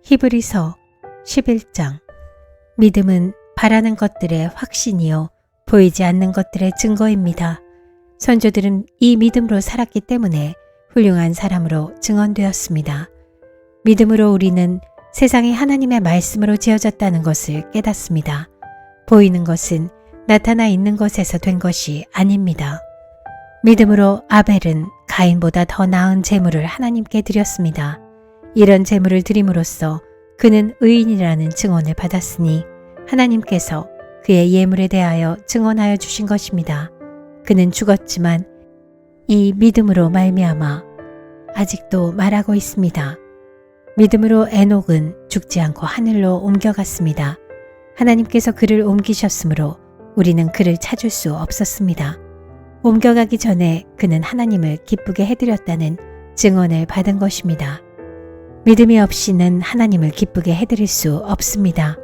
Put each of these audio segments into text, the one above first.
히브리서 11장. 믿음은 바라는 것들의 확신이요 보이지 않는 것들의 증거입니다. 선조들은 이 믿음으로 살았기 때문에 훌륭한 사람으로 증언되었습니다. 믿음으로 우리는 세상이 하나님의 말씀으로 지어졌다는 것을 깨닫습니다. 보이는 것은 나타나 있는 것에서 된 것이 아닙니다. 믿음으로 아벨은 가인보다 더 나은 제물을 하나님께 드렸습니다. 이런 제물을 드림으로써 그는 의인이라는 증언을 받았으니 하나님께서 그의 예물에 대하여 증언하여 주신 것입니다. 그는 죽었지만 이 믿음으로 말미암아 아직도 말하고 있습니다. 믿음으로 에녹은 죽지 않고 하늘로 옮겨갔습니다. 하나님께서 그를 옮기셨으므로 우리는 그를 찾을 수 없었습니다. 옮겨가기 전에 그는 하나님을 기쁘게 해드렸다는 증언을 받은 것입니다. 믿음이 없이는 하나님을 기쁘게 해드릴 수 없습니다.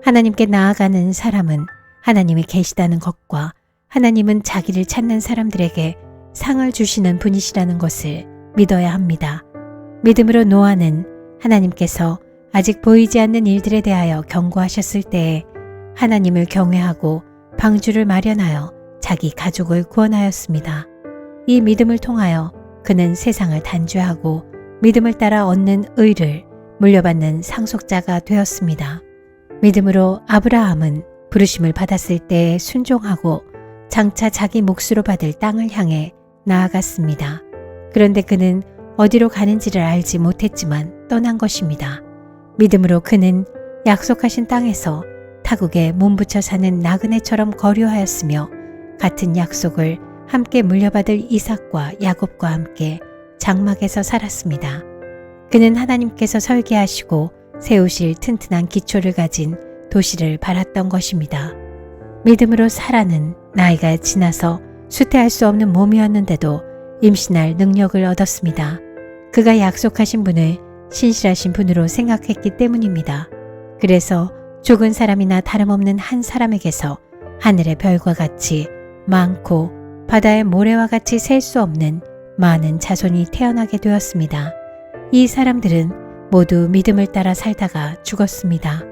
하나님께 나아가는 사람은 하나님이 계시다는 것과 하나님은 자기를 찾는 사람들에게 상을 주시는 분이시라는 것을 믿어야 합니다. 믿음으로 노아는 하나님께서 아직 보이지 않는 일들에 대하여 경고하셨을 때에 하나님을 경외하고 방주를 마련하여 자기 가족을 구원하였습니다. 이 믿음을 통하여 그는 세상을 단죄하고 믿음을 따라 얻는 의를 물려받는 상속자가 되었습니다. 믿음으로 아브라함은 부르심을 받았을 때에 순종하고 장차 자기 몫으로 받을 땅을 향해 나아갔습니다. 그런데 그는 어디로 가는지를 알지 못했지만 떠난 것입니다. 믿음으로 그는 약속하신 땅에서 타국에 몸붙여 사는 나그네처럼 거류하였으며 같은 약속을 함께 물려받을 이삭과 야곱과 함께 장막에서 살았습니다. 그는 하나님께서 설계하시고 세우실 튼튼한 기초를 가진 도시를 바랐던 것입니다. 믿음으로 사라는 나이가 지나서 수태할 수 없는 몸이었는데도 임신할 능력을 얻었습니다. 그가 약속하신 분을 신실하신 분으로 생각했기 때문입니다. 그래서 죽은 사람이나 다름없는 한 사람에게서 하늘의 별과 같이 많고 바다의 모래와 같이 셀 수 없는 많은 자손이 태어나게 되었습니다. 이 사람들은 모두 믿음을 따라 살다가 죽었습니다.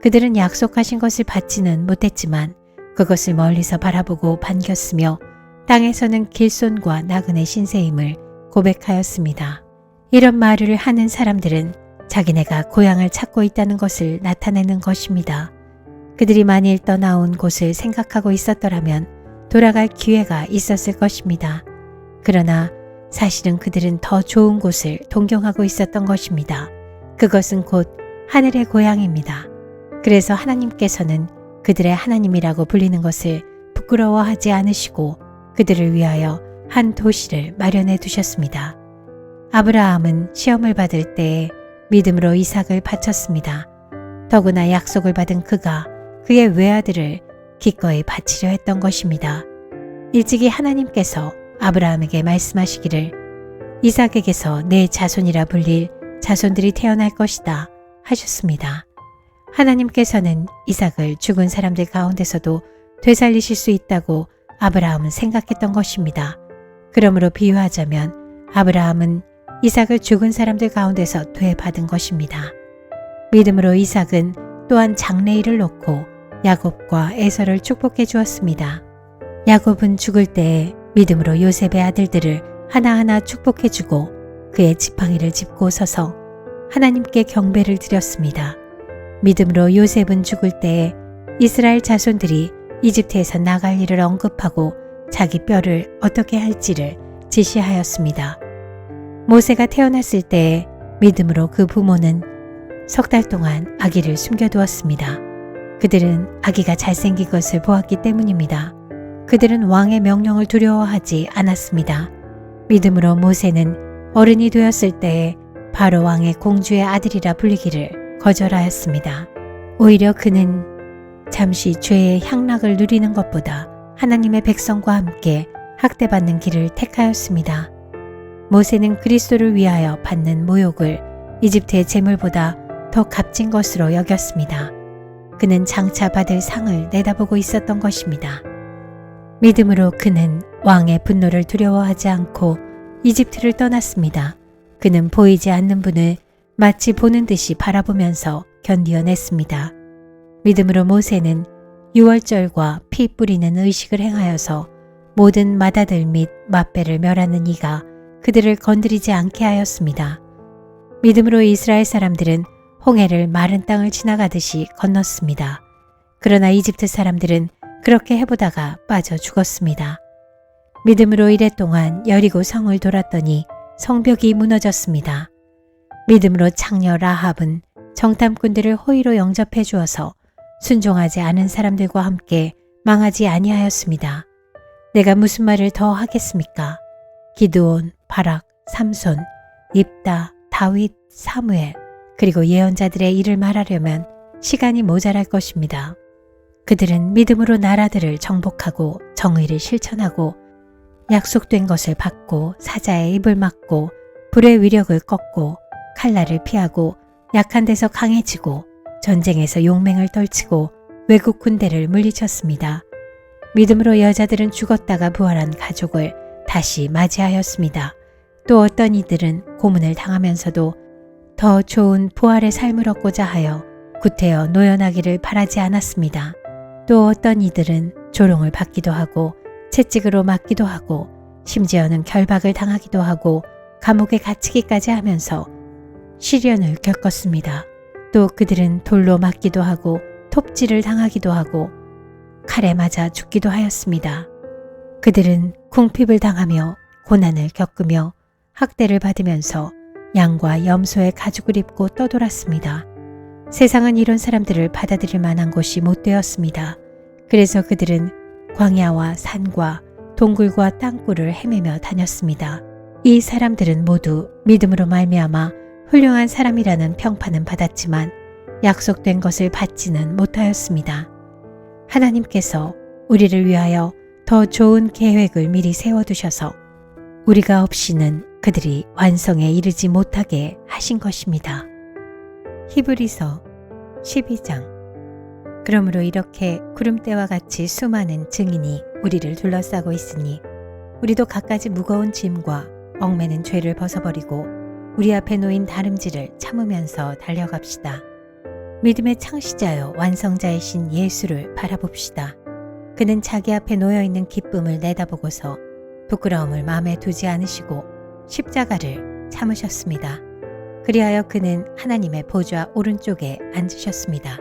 그들은 약속하신 것을 받지는 못했지만 그것을 멀리서 바라보고 반겼으며 땅에서는 길손과 나그네 신세임을 고백하였습니다. 이런 말을 하는 사람들은 자기네가 고향을 찾고 있다는 것을 나타내는 것입니다. 그들이 만일 떠나온 곳을 생각하고 있었더라면 돌아갈 기회가 있었을 것입니다. 그러나 사실은 그들은 더 좋은 곳을 동경하고 있었던 것입니다. 그것은 곧 하늘의 고향입니다. 그래서 하나님께서는 그들의 하나님이라고 불리는 것을 부끄러워하지 않으시고 그들을 위하여 한 도시를 마련해 두셨습니다. 아브라함은 시험을 받을 때에 믿음으로 이삭을 바쳤습니다. 더구나 약속을 받은 그가 그의 외아들을 기꺼이 바치려 했던 것입니다. 일찍이 하나님께서 아브라함에게 말씀하시기를 이삭에게서 내 자손이라 불릴 자손들이 태어날 것이다 하셨습니다. 하나님께서는 이삭을 죽은 사람들 가운데서도 되살리실 수 있다고 아브라함은 생각했던 것입니다. 그러므로 비유하자면 아브라함은 이삭을 죽은 사람들 가운데서 되받은 것입니다. 믿음으로 이삭은 또한 장래일을 놓고 야곱과 에서를 축복해 주었습니다. 야곱은 죽을 때에 믿음으로 요셉의 아들들을 하나하나 축복해 주고 그의 지팡이를 짚고 서서 하나님께 경배를 드렸습니다. 믿음으로 요셉은 죽을 때에 이스라엘 자손들이 이집트에서 나갈 일을 언급하고 자기 뼈를 어떻게 할지를 지시하였습니다. 모세가 태어났을 때에 믿음으로 그 부모는 석 달 동안 아기를 숨겨두었습니다. 그들은 아기가 잘생긴 것을 보았기 때문입니다. 그들은 왕의 명령을 두려워하지 않았습니다. 믿음으로 모세는 어른이 되었을 때에 바로 왕의 공주의 아들이라 불리기를 거절하였습니다. 오히려 그는 잠시 죄의 향락을 누리는 것보다 하나님의 백성과 함께 학대받는 길을 택하였습니다. 모세는 그리스도를 위하여 받는 모욕을 이집트의 재물보다 더 값진 것으로 여겼습니다. 그는 장차 받을 상을 내다보고 있었던 것입니다. 믿음으로 그는 왕의 분노를 두려워하지 않고 이집트를 떠났습니다. 그는 보이지 않는 분을 마치 보는 듯이 바라보면서 견디어냈습니다. 믿음으로 모세는 유월절과 피 뿌리는 의식을 행하여서 모든 맏아들 및 맏배를 멸하는 이가 그들을 건드리지 않게 하였습니다. 믿음으로 이스라엘 사람들은 홍해를 마른 땅을 지나가듯이 건넜습니다. 그러나 이집트 사람들은 그렇게 해보다가 빠져 죽었습니다. 믿음으로 이랫동안 여리고 성을 돌았더니 성벽이 무너졌습니다. 믿음으로 창녀 라합은 정탐꾼들을 호의로 영접해 주어서 순종하지 않은 사람들과 함께 망하지 아니하였습니다. 내가 무슨 말을 더 하겠습니까? 기드온, 바락, 삼손, 입다, 다윗, 사무엘 그리고 예언자들의 일을 말하려면 시간이 모자랄 것입니다. 그들은 믿음으로 나라들을 정복하고 정의를 실천하고 약속된 것을 받고 사자의 입을 막고 불의 위력을 꺾고 칼날을 피하고 약한 데서 강해지고 전쟁에서 용맹을 떨치고 외국 군대를 물리쳤습니다. 믿음으로 여자들은 죽었다가 부활한 가족을 다시 맞이하였습니다. 또 어떤 이들은 고문을 당하면서도 더 좋은 부활의 삶을 얻고자 하여 구태여 노연하기를 바라지 않았습니다. 또 어떤 이들은 조롱을 받기도 하고 채찍으로 맞기도 하고 심지어는 결박을 당하기도 하고 감옥에 갇히기까지 하면서 시련을 겪었습니다. 또 그들은 돌로 맞기도 하고 톱질을 당하기도 하고 칼에 맞아 죽기도 하였습니다. 그들은 궁핍을 당하며 고난을 겪으며 학대를 받으면서 양과 염소의 가죽을 입고 떠돌았습니다. 세상은 이런 사람들을 받아들일 만한 곳이 못 되었습니다. 그래서 그들은 광야와 산과 동굴과 땅굴을 헤매며 다녔습니다. 이 사람들은 모두 믿음으로 말미암아 훌륭한 사람이라는 평판은 받았지만 약속된 것을 받지는 못하였습니다. 하나님께서 우리를 위하여 더 좋은 계획을 미리 세워두셔서 우리가 없이는 그들이 완성에 이르지 못하게 하신 것입니다. 히브리서 12장. 그러므로 이렇게 구름대와 같이 수많은 증인이 우리를 둘러싸고 있으니 우리도 갖가지 무거운 짐과 얽매는 죄를 벗어버리고 우리 앞에 놓인 다름질을 참으면서 달려갑시다. 믿음의 창시자여 완성자이신 예수를 바라봅시다. 그는 자기 앞에 놓여있는 기쁨을 내다보고서 부끄러움을 마음에 두지 않으시고 십자가를 참으셨습니다. 그리하여 그는 하나님의 보좌 오른쪽에 앉으셨습니다.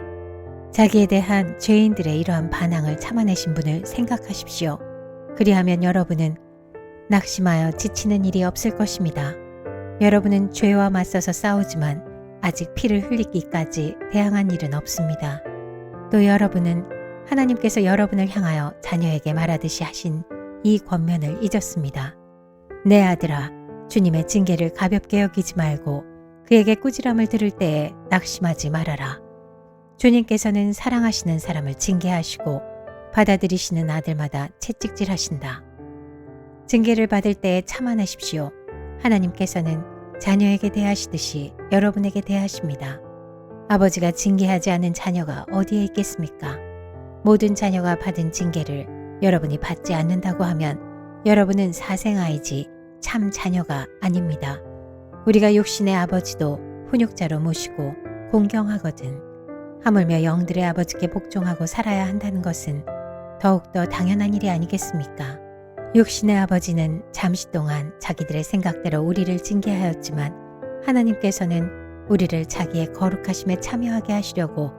자기에 대한 죄인들의 이러한 반항을 참아내신 분을 생각하십시오. 그리하면 여러분은 낙심하여 지치는 일이 없을 것입니다. 여러분은 죄와 맞서서 싸우지만 아직 피를 흘리기까지 대항한 일은 없습니다. 또 여러분은 하나님께서 여러분을 향하여 자녀에게 말하듯이 하신 이 권면을 잊었습니다. 내 아들아, 주님의 징계를 가볍게 여기지 말고 그에게 꾸지람을 들을 때에 낙심하지 말아라. 주님께서는 사랑하시는 사람을 징계하시고 받아들이시는 아들마다 채찍질하신다. 징계를 받을 때에 참아내십시오. 하나님께서는 자녀에게 대하시듯이 여러분에게 대하십니다. 아버지가 징계하지 않은 자녀가 어디에 있겠습니까? 모든 자녀가 받은 징계를 여러분이 받지 않는다고 하면 여러분은 사생아이지 참 자녀가 아닙니다. 우리가 육신의 아버지도 훈육자로 모시고 공경하거든. 하물며 영들의 아버지께 복종하고 살아야 한다는 것은 더욱더 당연한 일이 아니겠습니까? 육신의 아버지는 잠시 동안 자기들의 생각대로 우리를 징계하였지만 하나님께서는 우리를 자기의 거룩하심에 참여하게 하시려고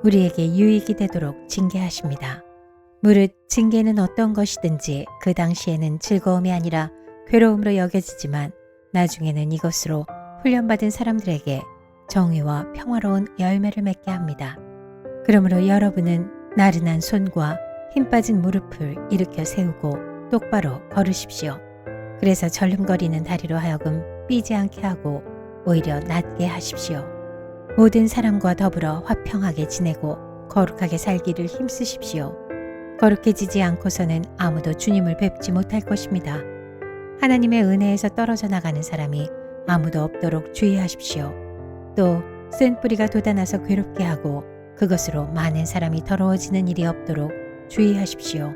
우리에게 유익이 되도록 징계하십니다. 무릇 징계는 어떤 것이든지 그 당시에는 즐거움이 아니라 괴로움으로 여겨지지만 나중에는 이것으로 훈련받은 사람들에게 정의와 평화로운 열매를 맺게 합니다. 그러므로 여러분은 나른한 손과 힘 빠진 무릎을 일으켜 세우고 똑바로 걸으십시오. 그래서 절름거리는 다리로 하여금 삐지 않게 하고 오히려 낫게 하십시오. 모든 사람과 더불어 화평하게 지내고 거룩하게 살기를 힘쓰십시오. 거룩해지지 않고서는 아무도 주님을 뵙지 못할 것입니다. 하나님의 은혜에서 떨어져 나가는 사람이 아무도 없도록 주의하십시오. 또 쓴 뿌리가 돋아나서 괴롭게 하고 그것으로 많은 사람이 더러워지는 일이 없도록 주의하십시오.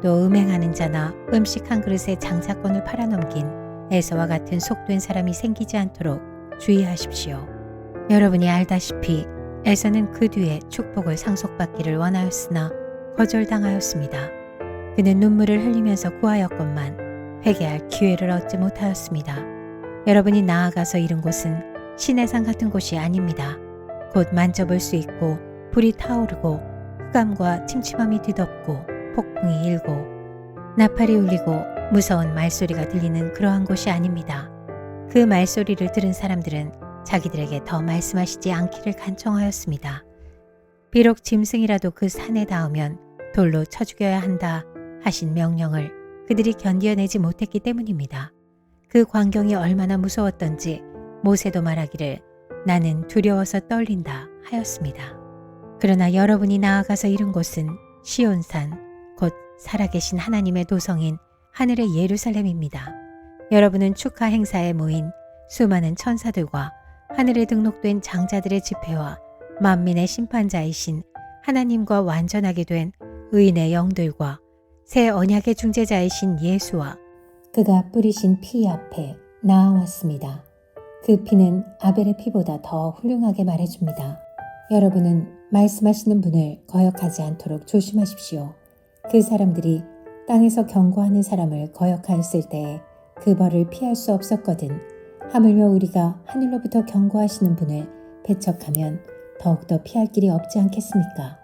또 음행하는 자나 음식 한 그릇에 장사권을 팔아넘긴 에서와 같은 속된 사람이 생기지 않도록 주의하십시오. 여러분이 알다시피 에서는 그 뒤에 축복을 상속받기를 원하였으나 거절당하였습니다. 그는 눈물을 흘리면서 구하였건만 회개할 기회를 얻지 못하였습니다. 여러분이 나아가서 이른 곳은 신의 산 같은 곳이 아닙니다. 곧 만져볼 수 있고 불이 타오르고 흑암과 침침함이 뒤덮고 폭풍이 일고 나팔이 울리고 무서운 말소리가 들리는 그러한 곳이 아닙니다. 그 말소리를 들은 사람들은 자기들에게 더 말씀하시지 않기를 간청하였습니다. 비록 짐승이라도 그 산에 닿으면 돌로 쳐 죽여야 한다 하신 명령을 그들이 견디어내지 못했기 때문입니다. 그 광경이 얼마나 무서웠던지 모세도 말하기를 나는 두려워서 떨린다 하였습니다. 그러나 여러분이 나아가서 이른 곳은 시온산, 곧 살아계신 하나님의 도성인 하늘의 예루살렘입니다. 여러분은 축하 행사에 모인 수많은 천사들과 하늘에 등록된 장자들의 집회와 만민의 심판자이신 하나님과 완전하게 된 의인의 영들과 새 언약의 중재자이신 예수와 그가 뿌리신 피 앞에 나아왔습니다. 그 피는 아벨의 피보다 더 훌륭하게 말해줍니다. 여러분은 말씀하시는 분을 거역하지 않도록 조심하십시오. 그 사람들이 땅에서 경고하는 사람을 거역하였을 때에 그 벌을 피할 수 없었거든. 하물며 우리가 하늘로부터 경고하시는 분을 배척하면 더욱더 피할 길이 없지 않겠습니까?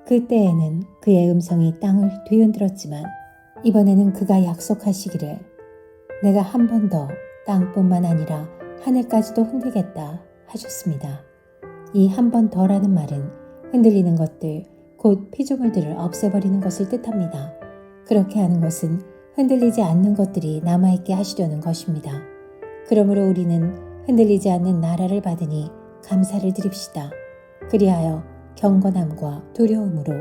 그때에는 그의 음성이 땅을 뒤흔들었지만 이번에는 그가 약속하시기를 내가 한 번 더 땅뿐만 아니라 하늘까지도 흔들겠다 하셨습니다. 이 한 번 더라는 말은 흔들리는 것들, 곧 피조물들을 없애버리는 것을 뜻합니다. 그렇게 하는 것은 흔들리지 않는 것들이 남아있게 하시려는 것입니다. 그러므로 우리는 흔들리지 않는 나라를 받으니 감사를 드립시다. 그리하여 경건함과 두려움으로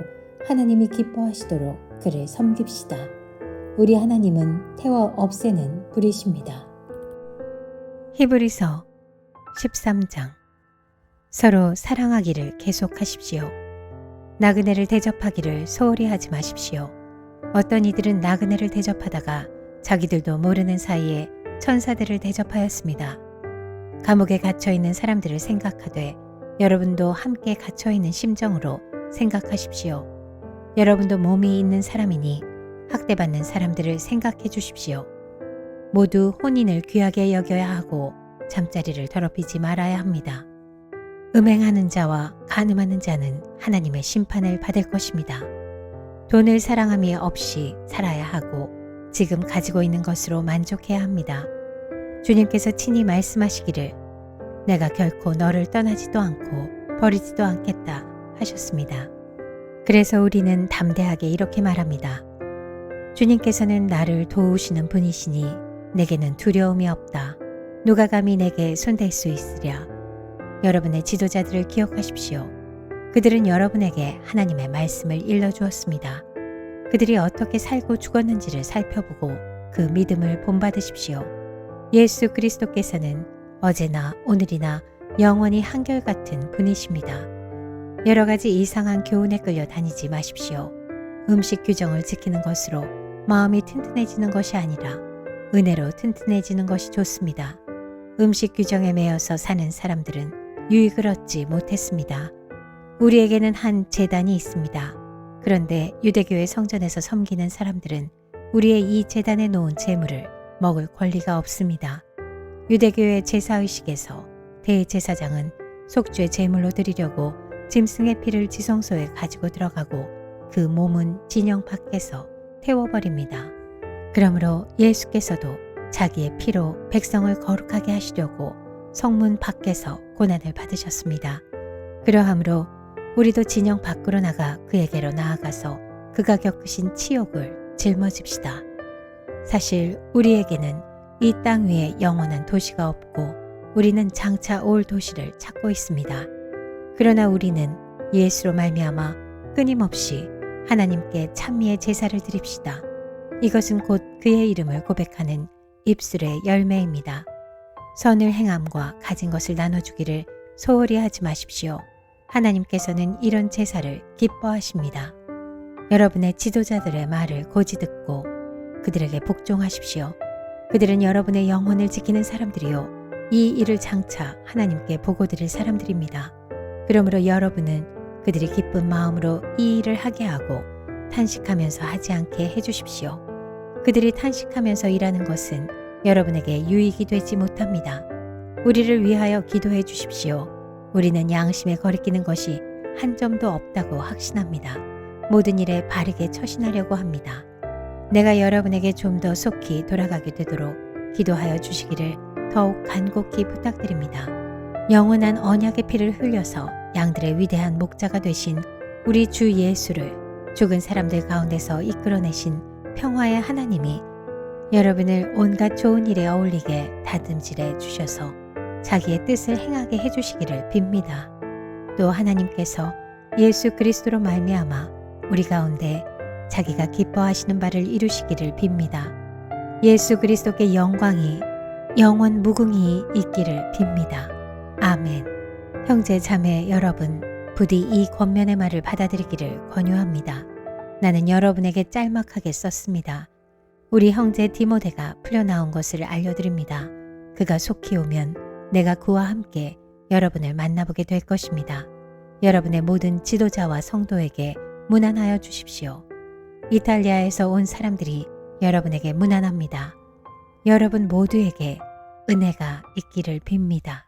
하나님이 기뻐하시도록 그를 섬깁시다. 우리 하나님은 태워 없애는 불이십니다. 히브리서 13장. 서로 사랑하기를 계속하십시오. 나그네를 대접하기를 소홀히 하지 마십시오. 어떤 이들은 나그네를 대접하다가 자기들도 모르는 사이에 천사들을 대접하였습니다. 감옥에 갇혀있는 사람들을 생각하되 여러분도 함께 갇혀있는 심정으로 생각하십시오. 여러분도 몸이 있는 사람이니 학대받는 사람들을 생각해 주십시오. 모두 혼인을 귀하게 여겨야 하고 잠자리를 더럽히지 말아야 합니다. 음행하는 자와 간음하는 자는 하나님의 심판을 받을 것입니다. 돈을 사랑함이 없이 살아야 하고 지금 가지고 있는 것으로 만족해야 합니다. 주님께서 친히 말씀하시기를 내가 결코 너를 떠나지도 않고 버리지도 않겠다 하셨습니다. 그래서 우리는 담대하게 이렇게 말합니다. 주님께서는 나를 도우시는 분이시니 내게는 두려움이 없다. 누가 감히 내게 손댈 수 있으랴. 여러분의 지도자들을 기억하십시오. 그들은 여러분에게 하나님의 말씀을 일러주었습니다. 그들이 어떻게 살고 죽었는지를 살펴보고 그 믿음을 본받으십시오. 예수 그리스도께서는 어제나 오늘이나 영원히 한결같은 분이십니다. 여러 가지 이상한 교훈에 끌려 다니지 마십시오. 음식 규정을 지키는 것으로 마음이 튼튼해지는 것이 아니라 은혜로 튼튼해지는 것이 좋습니다. 음식 규정에 매여서 사는 사람들은 유익을 얻지 못했습니다. 우리에게는 한 제단이 있습니다. 그런데 유대교의 성전에서 섬기는 사람들은 우리의 이 제단에 놓은 제물을 먹을 권리가 없습니다. 유대교의 제사의식에서 대제사장은 속죄 제물로 드리려고 짐승의 피를 지성소에 가지고 들어가고 그 몸은 진영 밖에서 태워버립니다. 그러므로 예수께서도 자기의 피로 백성을 거룩하게 하시려고 성문 밖에서 고난을 받으셨습니다. 그러하므로 우리도 진영 밖으로 나가 그에게로 나아가서 그가 겪으신 치욕을 짊어집시다. 사실 우리에게는 이 땅 위에 영원한 도시가 없고 우리는 장차 올 도시를 찾고 있습니다. 그러나 우리는 예수로 말미암아 끊임없이 하나님께 찬미의 제사를 드립시다. 이것은 곧 그의 이름을 고백하는 입술의 열매입니다. 선을 행함과 가진 것을 나눠주기를 소홀히 하지 마십시오. 하나님께서는 이런 제사를 기뻐하십니다. 여러분의 지도자들의 말을 고지 듣고 그들에게 복종하십시오. 그들은 여러분의 영혼을 지키는 사람들이요 이 일을 장차 하나님께 보고 드릴 사람들입니다. 그러므로 여러분은 그들이 기쁜 마음으로 이 일을 하게 하고 탄식하면서 하지 않게 해주십시오. 그들이 탄식하면서 일하는 것은 여러분에게 유익이 되지 못합니다. 우리를 위하여 기도해 주십시오. 우리는 양심에 거리끼는 것이 한 점도 없다고 확신합니다. 모든 일에 바르게 처신하려고 합니다. 내가 여러분에게 좀 더 속히 돌아가게 되도록 기도하여 주시기를 더욱 간곡히 부탁드립니다. 영원한 언약의 피를 흘려서 양들의 위대한 목자가 되신 우리 주 예수를 죽은 사람들 가운데서 이끌어내신 평화의 하나님이 여러분을 온갖 좋은 일에 어울리게 다듬질해 주셔서 자기의 뜻을 행하게 해주시기를 빕니다. 또 하나님께서 예수 그리스도로 말미암아 우리 가운데 자기가 기뻐하시는 바를 이루시기를 빕니다. 예수 그리스도께 영광이 영원 무궁히 있기를 빕니다. 아멘. 형제 자매 여러분, 부디 이 권면의 말을 받아들이기를 권유합니다. 나는 여러분에게 짤막하게 썼습니다. 우리 형제 디모데가 풀려나온 것을 알려드립니다. 그가 속히 오면 내가 그와 함께 여러분을 만나보게 될 것입니다. 여러분의 모든 지도자와 성도에게 문안하여 주십시오. 이탈리아에서 온 사람들이 여러분에게 문안합니다. 여러분 모두에게 은혜가 있기를 빕니다.